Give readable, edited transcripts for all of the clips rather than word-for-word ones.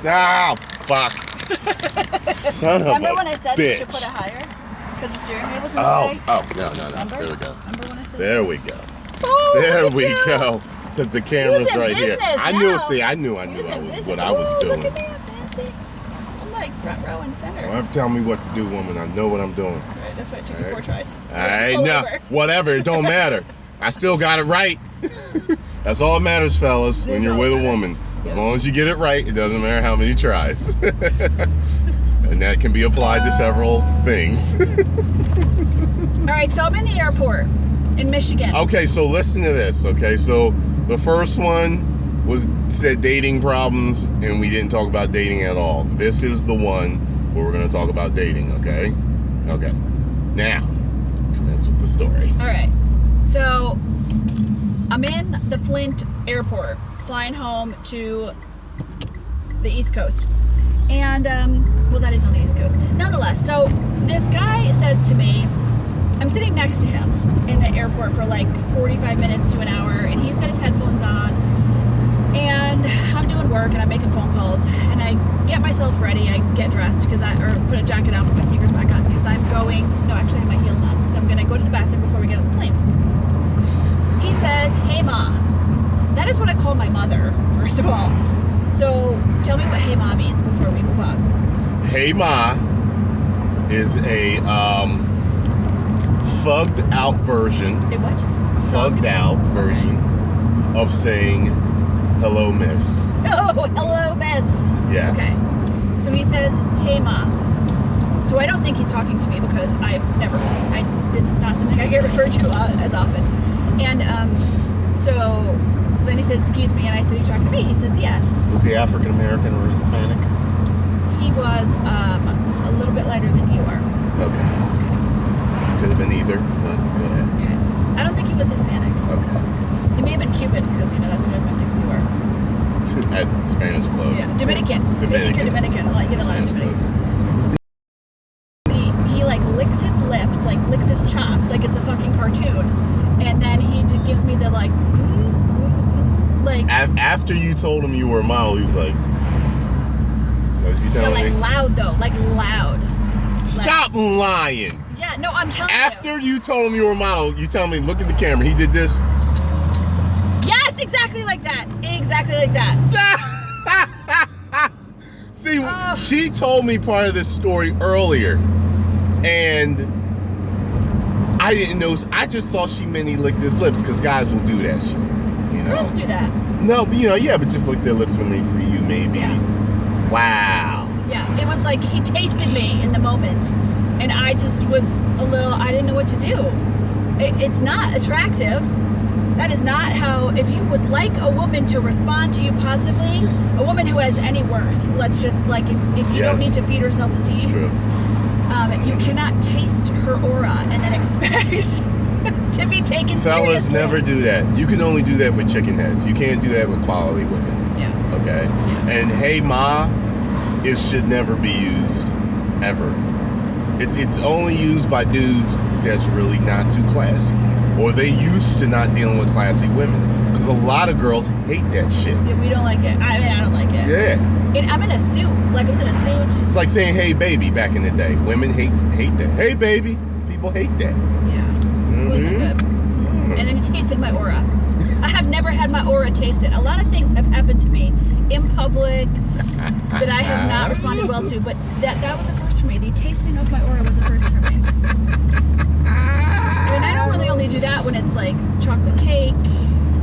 Ah, fuck. Son of a Remember when I said bitch. you should put it higher? Because the steering wheel was in the way? No. Remember? There we go. Remember when I said There that? we go. Oh, There look at we you. go. Because the camera's Who's in right here. business I now? knew. See, I knew Who's in business? what I was doing. Look at me, I'm fancy. I'm like front row and center. Don't have to tell me what to do, woman. I know what I'm doing. Right, that's why it took you 4 tries. I Pull know. over. Whatever. It don't matter. I still got it right. That's all that matters, fellas, when you're with a woman. As long as you get it right, it doesn't matter how many tries. And that can be applied to several things. All right, so I'm in the airport in Michigan. Okay, so listen to this. Okay, so the first one said dating problems, and we didn't talk about dating at all. This is the one where we're going to talk about dating, okay? Okay. Now, commence with the story. All right, so I'm in the Flint airport, flying home to the East Coast. And, well, that is on the East Coast. Nonetheless, so this guy says to me, I'm sitting next to him in the airport for like 45 minutes to an hour, and he's got his headphones on, and I'm doing work, and I'm making phone calls, and I get myself ready, I get dressed, or put a jacket on, put my sneakers back on, because I'm going, no, actually I have my heels on, because I'm going to go to the bathroom before we get on the plane. He says, hey ma. That is what I call my mother, first of all. So tell me what hey ma means before we move on. Hey ma is a thugged out version. A what? Thugged out version of saying hello, miss. Oh, hello, miss. Yes. Okay. So he says, hey ma. So I don't think he's talking to me because this is not something I get referred to as often. And so then he says, excuse me, and I said, you talking to me? He says, yes. Was he African American or Hispanic? He was a little bit lighter than you are. Okay. Could have been either, but go ahead. Okay. I don't think he was Hispanic. Okay. He may have been Cuban because, that's what everyone thinks you are. At Spanish clothes. Yeah, Dominican. They think you're Dominican. You get a lot of Dominicans. He like licks his lips, like licks his chops, like it's a fucking cartoon. And then he gives me the like, like. After you told him you were a model, he was like, what did you tell me? Like loud though, like loud. Stop lying. Yeah, no, I'm telling you. After you told him you were a model, you tell me, look at the camera, he did this. Yes, exactly like that. Exactly like that. See, she told me part of this story earlier, and I didn't know. I just thought she meant he licked his lips, because guys will do that shit. Girls do that. No, but but just lick their lips when they see you, maybe. Yeah. Wow. Yeah, it was like he tasted me in the moment, and I just was I didn't know what to do. It's not attractive. That is not how, if you would like a woman to respond to you positively, a woman who has any worth, let's just like, if you don't need to feed her self-esteem, It's true. You cannot taste her aura and then expect to be taken seriously. Fellas never do that. You can only do that with chicken heads. You can't do that with quality women. Yeah. Okay? Yeah. And hey ma, it should never be used. Ever. It's only used by dudes that's really not too classy. Or they used to not dealing with classy women. Because a lot of girls hate that shit. Yeah, we don't like it. I don't like it. Yeah. And I'm in a suit. Like, I was in a suit. It's like saying hey baby back in the day. Women hate that. Hey baby. People hate that. Yeah. It wasn't good. And then he tasted my aura. I have never had my aura tasted. A lot of things have happened to me in public that I have not responded well to, but that was a first for me. The tasting of my aura was a first for me. And I don't really only do that when it's like chocolate cake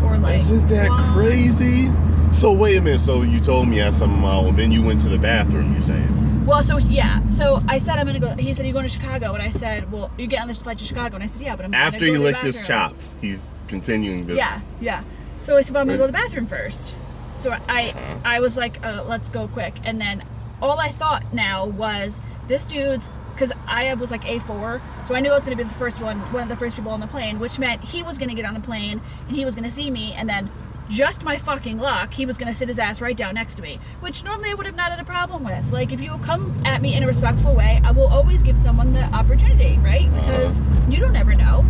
or like. Isn't that flan. crazy? So wait a minute. So you told me I had some model, then you went to the bathroom. You're saying? Well, so yeah. So I said I'm gonna go. He said, "You going to Chicago?" And I said, "Well, you get on this flight to Chicago." And I said, "Yeah, but I'm After gonna he go licked to the his bathroom." chops, he's continuing this. Yeah. So I said, "But I'm gonna go to the bathroom first." So I was like, "Let's go quick." And then all I thought now was this dude's. Because I was like A4, so I knew I was going to be one of the first people on the plane, which meant he was going to get on the plane, and he was going to see me, and then just my fucking luck, he was going to sit his ass right down next to me, which normally I would have not had a problem with. Like, if you come at me in a respectful way, I will always give someone the opportunity, right? Because you don't ever know.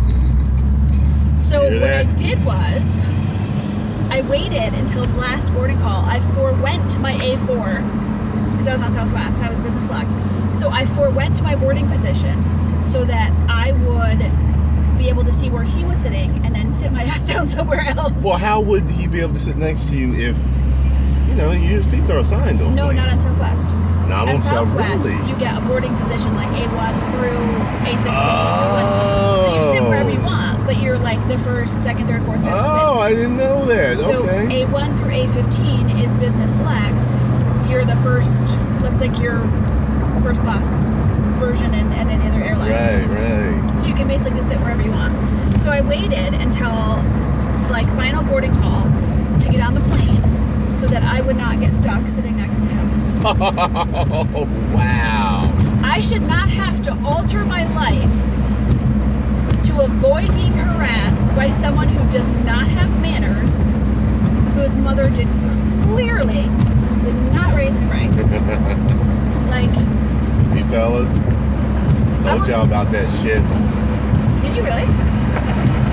So what I did was, I waited until the last boarding call. I forwent my A4 because I was on Southwest. I was business select. So I forwent my boarding position so that I would be able to see where he was sitting and then sit my ass down somewhere else. Well, how would he be able to sit next to you if, your seats are assigned on No, planes? not on Southwest. Not on Southwest, really? you get a boarding position like A1 through A16. Oh. So you sit wherever you want, but you're like the first, second, third, fourth, fifth. Oh, I didn't know that. So Okay. A1 through A15 is business select. You're the first, that's like your first class version in any other airline. Right. So you can basically sit wherever you want. So I waited until like final boarding call to get on the plane so that I would not get stuck sitting next to him. Oh, wow. I should not have to alter my life to avoid being harassed by someone who does not have manners, whose mother clearly did not raise him right. Like, see, fellas, told y'all about that shit. Did you really?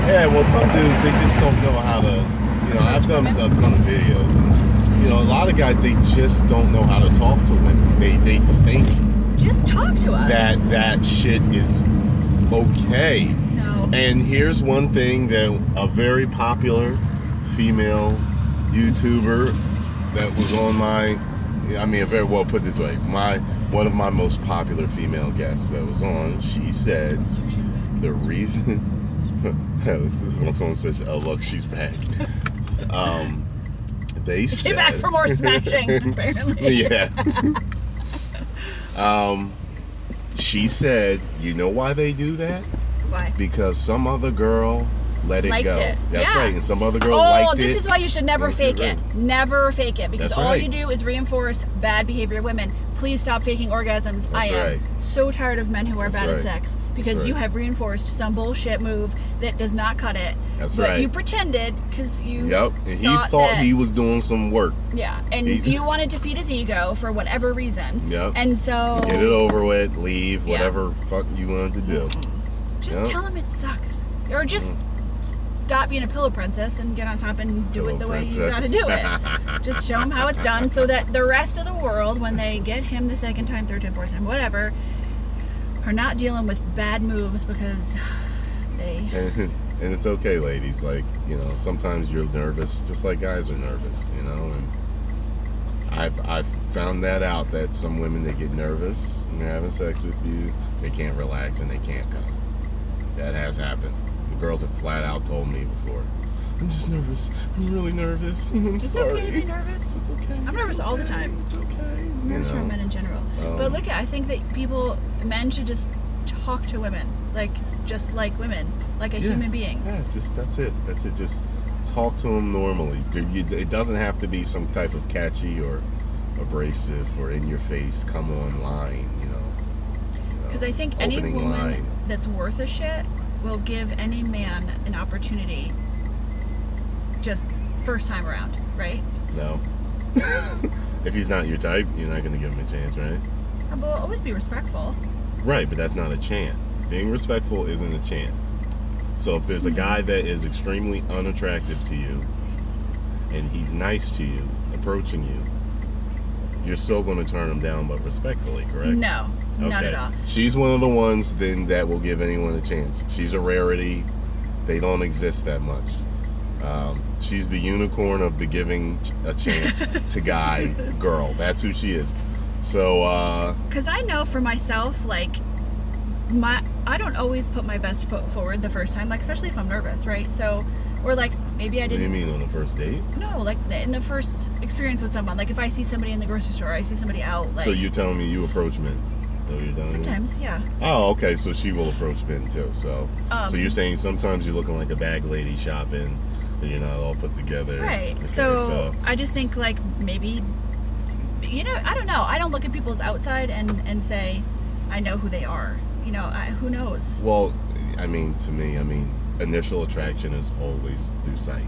Yeah, well, some dudes, they just don't know how to, I've done a ton of videos, and, a lot of guys, they just don't know how to talk to women. They think just talk to us. that shit is okay. No. And here's one thing that a very popular female YouTuber that was on put it this way, one of my most popular female guests that was on, she said the reason this is when someone says, "Oh look, she's back." They said Get back for more smashing, apparently. Yeah. She said, you know why they do that? Why? Because some other girl let it Liked go. it. That's Yeah. right. And some other girl liked it. This is why you should never fake it. Never fake it. Because That's all right. you do is reinforce bad behavior women. Please stop faking orgasms. I am right. so tired of men who are bad at sex. Because you have reinforced some bullshit move that does not cut it. That's but right. you pretended because you Yep. And he thought he was doing some work. Yeah. And you wanted to feed his ego for whatever reason. Yep. And so... Get it over with, leave, Yeah. whatever fuck you wanted to do. Just tell him it sucks. Or just stop being a pillow princess and get on top and do it the way you gotta do it. Just show him how it's done so that the rest of the world, when they get him the second time, third time, fourth time, whatever, are not dealing with bad moves because they... And it's okay, ladies. Like, sometimes you're nervous, just like guys are nervous, and I've found that out, that some women, they get nervous when they're having sex with you, they can't relax and they can't come. That has happened. The girls have flat out told me before, I'm just nervous. I'm really nervous. I'm sorry. It's okay to be nervous. It's okay. I'm nervous all the time. It's okay. I'm nervous for men in general. But look, I think that men should just talk to women, just like women, like a human being. Yeah, that's it. Just talk to them normally. It doesn't have to be some type of catchy or abrasive or in your face, come on line, Because I think any woman line. that's worth a shit will give any man an opportunity just first time around, right? No. If he's not your type, you're not going to give him a chance, right? But we'll always be respectful. Right, but that's not a chance. Being respectful isn't a chance. So if there's a guy that is extremely unattractive to you and he's nice to you, approaching you, you're still going to turn him down, but respectfully, correct? No, not at all. She's one of the ones then that will give anyone a chance. She's a rarity. They don't exist that much. She's the unicorn of the giving a chance to guy, girl. That's who she is. So, because I know for myself, I don't always put my best foot forward the first time, especially if I'm nervous, right? So, or maybe I didn't. What do you mean on the first date? No, in the first experience with someone. If I see somebody in the grocery store, I see somebody out. So you're telling me you approach men? Sometimes, yeah. Oh, okay. So she will approach men too. So you're saying sometimes you're looking like a bag lady shopping, and you're not all put together. Right. Okay, so I just think maybe, I don't know. I don't look at people's outside and say, I know who they are. Who knows? Well, to me, initial attraction is always through sight.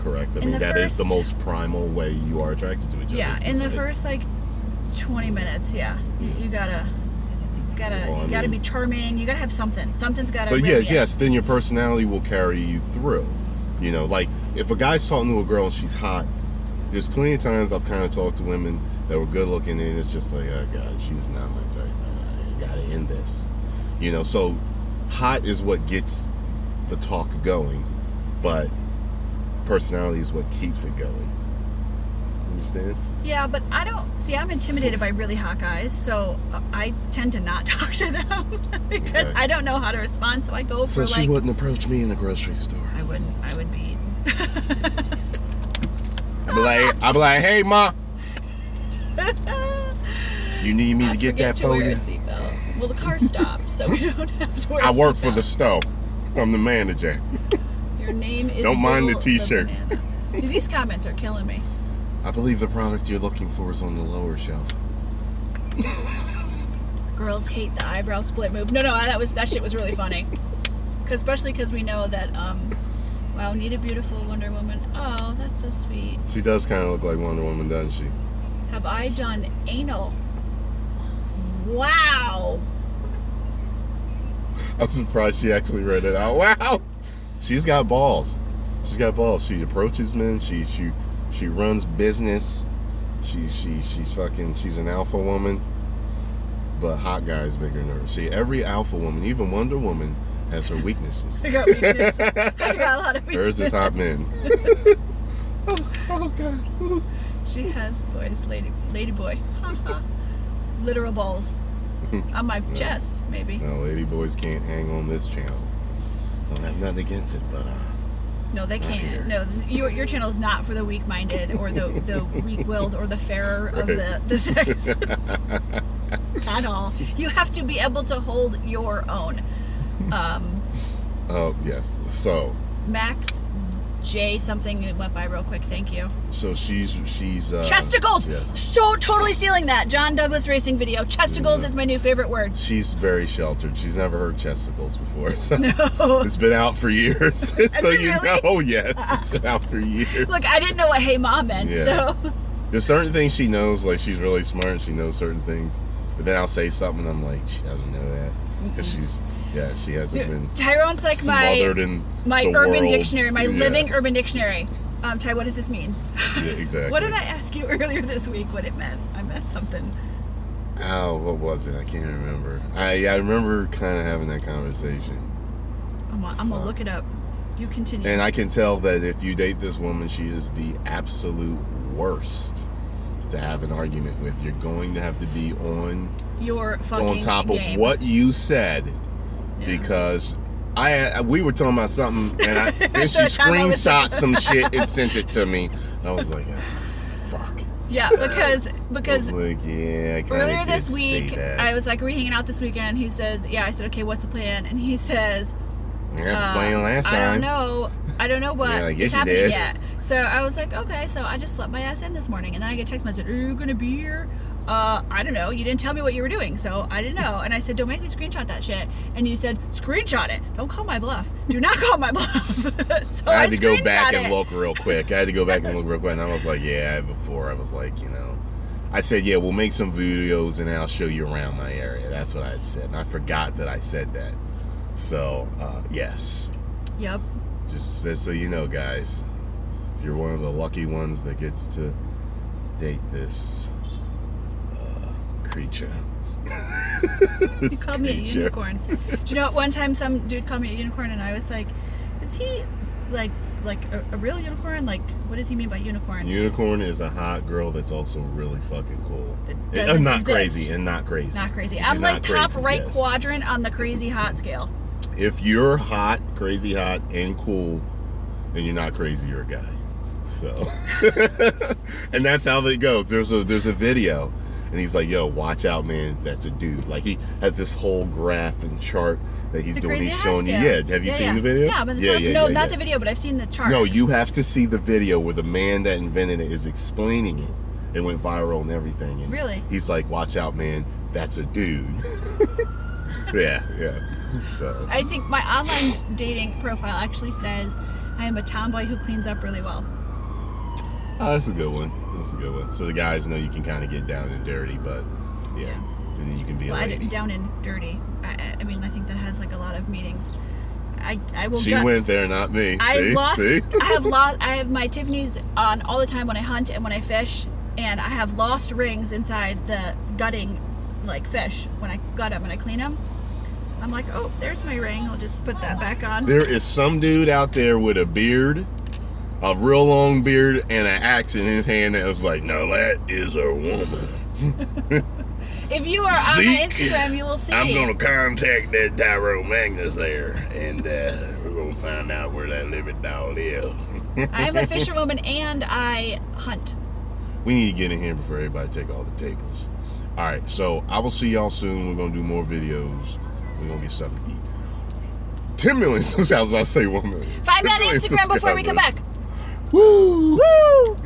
Correct. That is the most primal way you are attracted to each other. Yeah, in the first 20 minutes, yeah. You gotta be charming. You gotta have something. Something's gotta. But yes, then your personality will carry you through. You know, like if a guy's talking to a girl and she's hot, there's plenty of times I've kind of talked to women that were good looking and it's just like, oh God, she's not my type. I gotta end this. You know, so hot is what gets the talk going, but personality is what keeps it going. Understand? Yeah, but I don't see. I'm intimidated by really hot guys, so I tend to not talk to them because I don't know how to respond. So I go for So she wouldn't approach me in the grocery store. I wouldn't. I would be. I'd be like, hey ma, you need me to get that for you? Well, the car stopped, so we don't have to wear I a work for seatbelt. the store. I'm the manager. Your name is. Don't mind the Bill t-shirt. Banana. Dude, these comments are killing me. I believe the product you're looking for is on the lower shelf. Girls hate the eyebrow split move. No, that shit was really funny. Especially because we know that, wow, need a beautiful Wonder Woman. Oh, that's so sweet. She does kind of look like Wonder Woman, doesn't she? Have I done anal? Wow. I'm surprised she actually read it out. Wow. She's got balls. She's got balls. She approaches men. She runs business. She's an alpha woman. But hot guys make her nervous. See, every alpha woman, even Wonder Woman, has her weaknesses. I got weakness. I got a lot of weakness. Hers is hot men. oh God. Ooh. She has boys, lady boy. Literal balls. On my chest, maybe. No, lady boys can't hang on this channel. Don't have nothing against it, but no, they not can't. here. No, your channel is not for the weak-minded or the weak-willed or the fairer of the sex. At all. You have to be able to hold your own. Oh yes. So Max J something went by real quick. Thank you. So she's chesticles. Yes. So totally stealing that John Douglas racing video. Chesticles is my new favorite word. She's very sheltered. She's never heard chesticles before. So No. it's been out for years. So it you really? know, yes, it's been out for years. Look, I didn't know what "Hey Mom" meant. Yeah. So There's certain things she knows, like she's really smart and she knows certain things. But then I'll say something and I'm like, she doesn't know that. Because she hasn't been Tyrone's like smothered in my the urban world's- dictionary, my yeah. living urban dictionary. Ty, what does this mean? Yeah, exactly. What did I ask you earlier this week what it meant? I meant something. Oh, what was it? I can't remember. I remember kind of having that conversation. I'm gonna look it up. You continue. And I can tell that if you date this woman, she is the absolute worst to have an argument with. You're going to have to be on top game. of what you said, Yeah. because we were talking about something and then she The time I was- screenshot some shit and sent it to me. I was like, oh, fuck. Yeah, because I was like, yeah, I kinda earlier did this say week that. I was like, "Are we hanging out this weekend?" He says, "Yeah." I said, "Okay, what's the plan?" And he says, Yeah, playing last time. I don't know what Yeah, I guess is you happening did. yet. So I was like, okay, so I just slept my ass in this morning, and then I get a text message, "Are you gonna be here?" I don't know. You didn't tell me what you were doing, so I didn't know. And I said, "Don't make me screenshot that shit." And you said, "Screenshot it. Don't call my bluff. Do not call my bluff." So I had to go back screenshot and it. look real quick. And I was like, yeah, before I was like, I said, yeah, we'll make some videos and I'll show you around my area. That's what I had said. And I forgot that I said that. So, yes. Yep. Just so you know, guys, if you're one of the lucky ones that gets to date this creature. He called me a unicorn. Do you know what? One time some dude called me a unicorn, and I was like, "Is he like a real unicorn? Like, what does he mean by unicorn?" Unicorn is a hot girl that's also really fucking cool. That doesn't not exist. crazy and not crazy. Not crazy. She's I'm like not top crazy, right yes. quadrant on the crazy hot scale. If you're hot, crazy hot, and cool, then you're not crazy, you're a guy. So, and that's how it goes. There's a video, and he's like, "Yo, watch out, man. That's a dude." Like he has this whole graph and chart that he's The doing. crazy He's hot showing you. scale. Yeah, have you seen the video? Yeah, but yeah, not the video, but I've seen the chart. No, you have to see the video where the man that invented it is explaining it. It went viral and everything. And Really? He's like, "Watch out, man. That's a dude." yeah. So I think my online dating profile actually says I am a tomboy who cleans up really well. oh, that's a good one. So the guys know you can kind of get down and dirty, but yeah, and then you can be a Well, lady. down and dirty. I mean, I think that has like a lot of meanings. I will. She went there, not me. I've lost. See? I have my Tiffany's on all the time when I hunt and when I fish, and I have lost rings inside the gutting, like fish. When I gut them and I clean them, I'm like, oh, there's my ring. I'll just put that back on. There is some dude out there with a beard, a real long beard, and an axe in his hand that was like, no, that is a woman. If you are on my Instagram, you will see. I'm gonna contact that Tyrone Magnus there, and we're gonna find out where that LiviDoll is. I'm a fisherwoman and I hunt. We need to get in here before everybody take all the tables. All right, so I will see y'all soon. We're gonna do more videos. We're gonna get something to eat. 10 million. I was about to say 1 million. 5 million on Instagram before we come back. Woo! Woo!